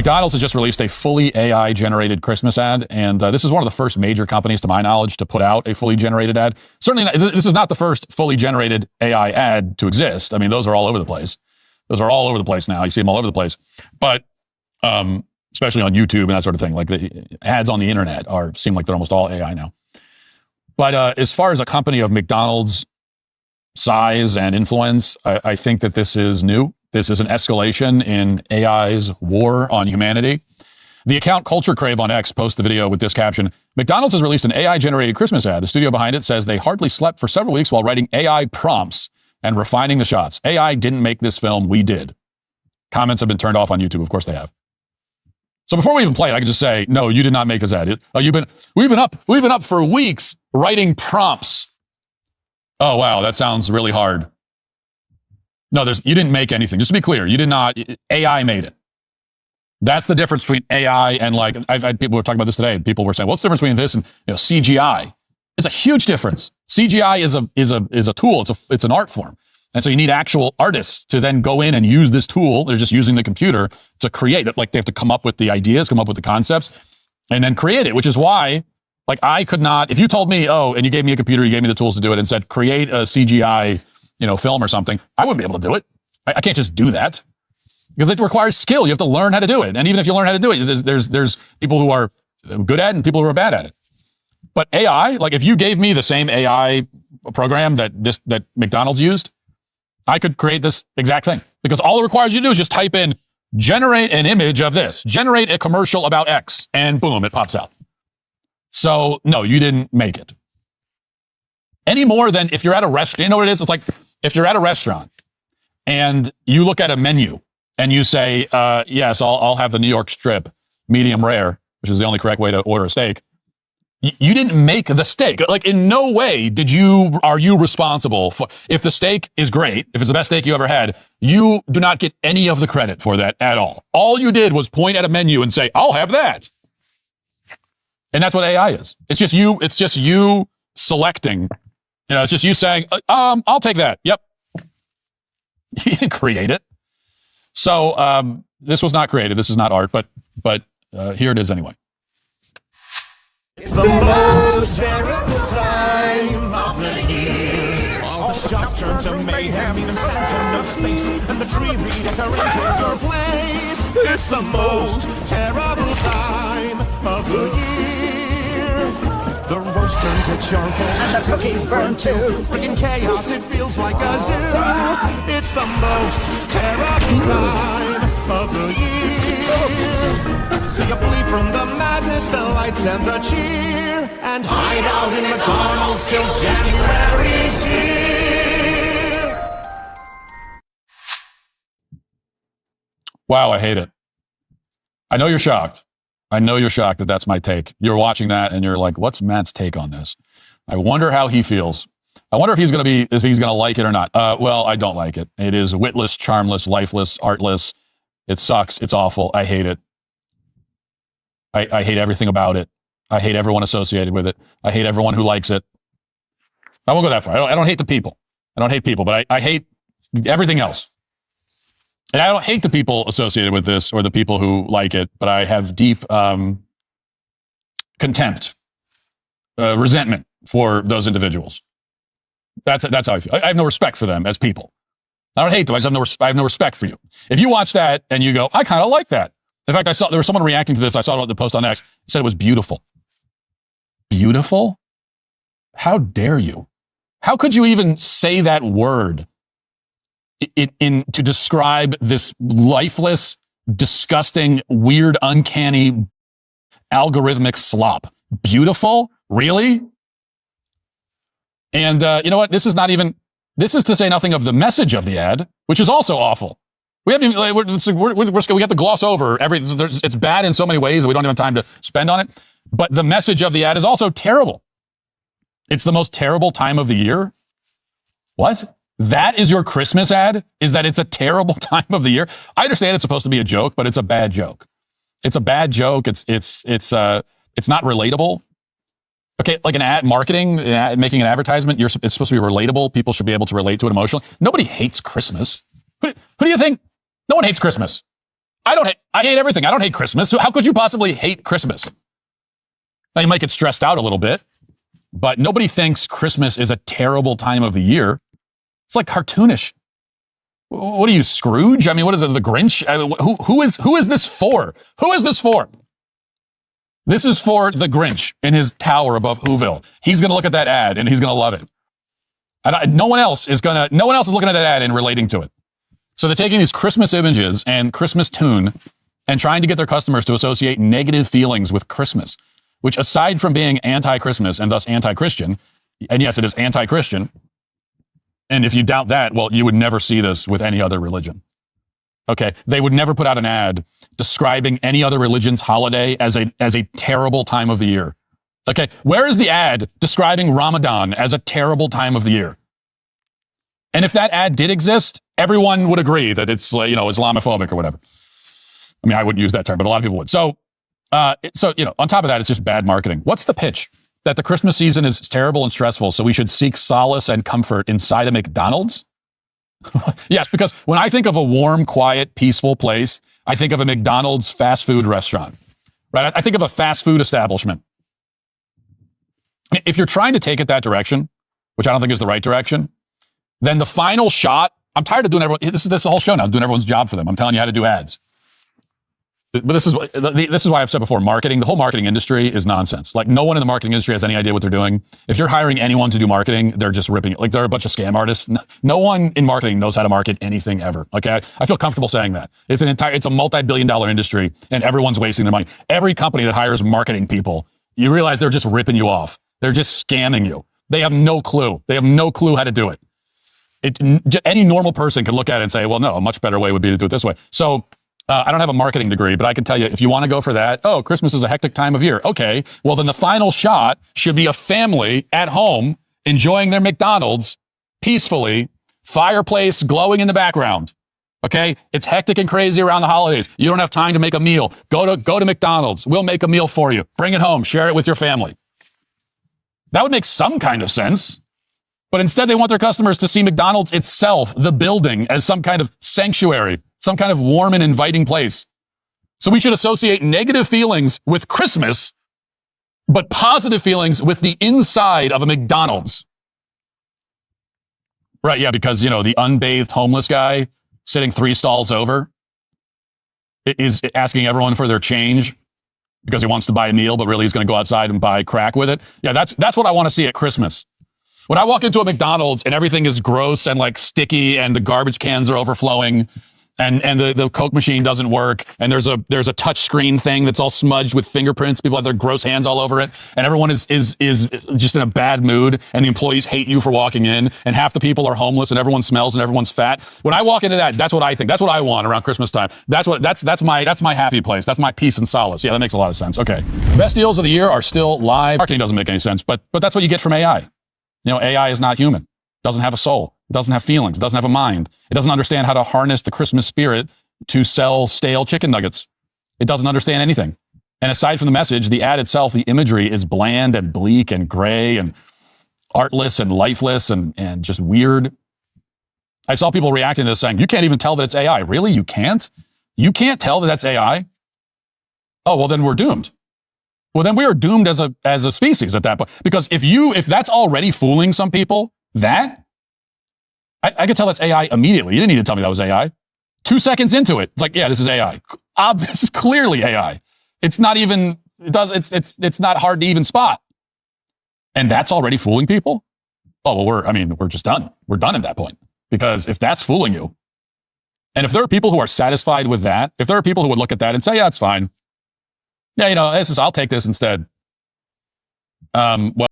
McDonald's has just released a fully AI-generated Christmas ad, and this is one of the first major companies, to my knowledge, to put out a fully generated ad. Certainly, this is not the first fully generated AI ad to exist. I mean, those are all over the place. Those are all over the place now. You see them all over the place. But especially on YouTube and that sort of thing, like the ads on the internet seem like they're almost all AI now. But as far as a company of McDonald's size and influence, I think that this is new. This is an escalation in AI's war on humanity. The account Culture Crave on X posts the video with this caption: McDonald's has released an AI-generated Christmas ad. The studio behind it says they hardly slept for several weeks while writing AI prompts and refining the shots. AI didn't make this film, we did. Comments have been turned off on YouTube. Of course they have. So before we even play it, I can just say, no, you did not make this ad. We've been up for weeks writing prompts. Oh, wow, that sounds really hard. No, you didn't make anything. Just to be clear, you did not. AI made it. That's the difference between AI and, like, I've had people were talking about this today. People were saying, what's the difference between this and CGI? It's a huge difference. CGI is a tool. It's an art form. And so you need actual artists to then go in and use this tool. They're just using the computer to create it. Like, they have to come up with the ideas, come up with the concepts, and then create it, which is why, like, I could not, if you told me, and you gave me a computer, you gave me the tools to do it and said, create a CGI film or something, I wouldn't be able to do it. I can't just do that because it requires skill. You have to learn how to do it. And even if you learn how to do it, there's people who are good at it and people who are bad at it. But AI, like, if you gave me the same AI program that McDonald's used, I could create this exact thing, because all it requires you to do is just type in, generate an image of this, generate a commercial about X, and boom, it pops out. So no, you didn't make it. Any more than if you're at a restaurant. You know what it is? It's like, if you're at a restaurant and you look at a menu and you say, yes, I'll have the New York strip, medium rare, which is the only correct way to order a steak. You didn't make the steak. Like, in no way are you responsible for, if the steak is great, if it's the best steak you ever had, you do not get any of the credit for that at all. All you did was point at a menu and say, I'll have that. And that's what AI is. It's just you selecting. It's just you saying, I'll take that. Yep. You didn't create it. So this was not created. This is not art, but here it is anyway. It's the most terrible time of the year. All the shops turn to mayhem, even Santa knows space, and the tree redecorated your place. It's the most terrible time of the year. The roast turned to charcoal, and the cookies burned too. Freaking chaos, it feels like a zoo. It's the most terrible time of the year. So you flee from the madness, the lights, and the cheer, and hide out in McDonald's till January's here. Wow, I hate it. I know you're shocked. I know you're shocked that that's my take. You're watching that and you're like, what's Matt's take on this? I wonder how he feels. I wonder if he's going to like it or not. Well, I don't like it. It is witless, charmless, lifeless, artless. It sucks. It's awful. I hate it. I hate everything about it. I hate everyone associated with it. I hate everyone who likes it. I won't go that far. I don't hate the people. I don't hate people, but I hate everything else. And I don't hate the people associated with this or the people who like it, but I have deep contempt, resentment for those individuals. That's how I feel. I have no respect for them as people. I don't hate them. I have no respect for you. If you watch that and you go, I kind of like that. In fact, there was someone reacting to this. I saw the post on X. Said it was beautiful. Beautiful? How dare you? How could you even say that word to describe this lifeless, disgusting, weird, uncanny, algorithmic slop? Beautiful? Really? And you know what? This is to say nothing of the message of the ad, which is also awful. We haven't even, we have to gloss over it's bad in so many ways that we don't even have time to spend on it. But the message of the ad is also terrible. It's the most terrible time of the year. What? That is your Christmas ad? Is that it's a terrible time of the year? I understand it's supposed to be a joke, but it's a bad joke. It's a bad joke. It's not relatable. Okay, like an ad marketing, making an advertisement, it's supposed to be relatable. People should be able to relate to it emotionally. Nobody hates Christmas. Who do you think? No one hates Christmas. I hate everything. I don't hate Christmas. How could you possibly hate Christmas? Now, you might get stressed out a little bit, but nobody thinks Christmas is a terrible time of the year. It's like cartoonish. What are you, Scrooge? I mean, what is it, the Grinch? I mean, who is this for? Who is this for? This is for the Grinch in his tower above Whoville. He's going to look at that ad and he's going to love it. And no one else is looking at that ad and relating to it. So they're taking these Christmas images and Christmas tune and trying to get their customers to associate negative feelings with Christmas, which, aside from being anti-Christmas and thus anti-Christian, and yes, it is anti-Christian. And if you doubt that, well, you would never see this with any other religion. Okay. They would never put out an ad describing any other religion's holiday as a terrible time of the year. Okay. Where is the ad describing Ramadan as a terrible time of the year? And if that ad did exist, everyone would agree that it's, Islamophobic or whatever. I mean, I wouldn't use that term, but a lot of people would. So, on top of that, it's just bad marketing. What's the pitch? That the Christmas season is terrible and stressful, so we should seek solace and comfort inside a McDonald's? Yes, because when I think of a warm, quiet, peaceful place, I think of a McDonald's fast food restaurant, right? I think of a fast food establishment. If you're trying to take it that direction, which I don't think is the right direction, then the final shot, I'm tired of doing this is the whole show now, I'm doing everyone's job for them. I'm telling you how to do ads. But this is why I've said before, the whole marketing industry is nonsense. Like, no one in the marketing industry has any idea what they're doing. If you're hiring anyone to do marketing, they're just ripping it. Like, they're a bunch of scam artists. No one in marketing knows how to market anything ever. Okay. I feel comfortable saying that. It's a multi-billion-dollar industry and everyone's wasting their money. Every company that hires marketing people, you realize they're just ripping you off. They're just scamming you. They have no clue. They have no clue how to do it. Any normal person can look at it and say, well, no, a much better way would be to do it this way. So, I don't have a marketing degree, but I can tell you, if you want to go for that, Christmas is a hectic time of year. Okay, well, then the final shot should be a family at home enjoying their McDonald's peacefully, fireplace glowing in the background. Okay, it's hectic and crazy around the holidays. You don't have time to make a meal. Go to McDonald's. We'll make a meal for you. Bring it home. Share it with your family. That would make some kind of sense. But instead, they want their customers to see McDonald's itself, the building, as some kind of sanctuary, some kind of warm and inviting place. So we should associate negative feelings with Christmas, but positive feelings with the inside of a McDonald's. Right, yeah, because, the unbathed homeless guy sitting 3 stalls over is asking everyone for their change because he wants to buy a meal, but really he's going to go outside and buy crack with it. Yeah, that's what I want to see at Christmas. When I walk into a McDonald's and everything is gross and like sticky and the garbage cans are overflowing and the Coke machine doesn't work and there's a touch screen thing that's all smudged with fingerprints, people have their gross hands all over it, and everyone is just in a bad mood, and the employees hate you for walking in, and half the people are homeless and everyone smells and everyone's fat. When I walk into that's what I think. That's what I want around Christmas time. That's my happy place. That's my peace and solace. Yeah, that makes a lot of sense. Okay. Best deals of the year are still live. Marketing doesn't make any sense, but that's what you get from AI. AI is not human. It doesn't have a soul. It doesn't have feelings. It doesn't have a mind. It doesn't understand how to harness the Christmas spirit to sell stale chicken nuggets. It doesn't understand anything. And aside from the message, the ad itself, the imagery is bland and bleak and gray and artless and lifeless and just weird. I saw people reacting to this saying, you can't even tell that it's AI. Really? You can't? You can't tell that that's AI? Oh, well, then we're doomed. Well, then we are doomed as a species at that point. Because if that's already fooling some people, I could tell that's AI immediately. You didn't need to tell me that was AI. 2 seconds into it, it's like, yeah, this is AI. This is clearly AI. It's not even, it's not hard to even spot. And that's already fooling people? Oh, well, we're just done. We're done at that point. Because if that's fooling you, and if there are people who are satisfied with that, if there are people who would look at that and say, yeah, it's fine. Yeah, I'll take this instead. Well,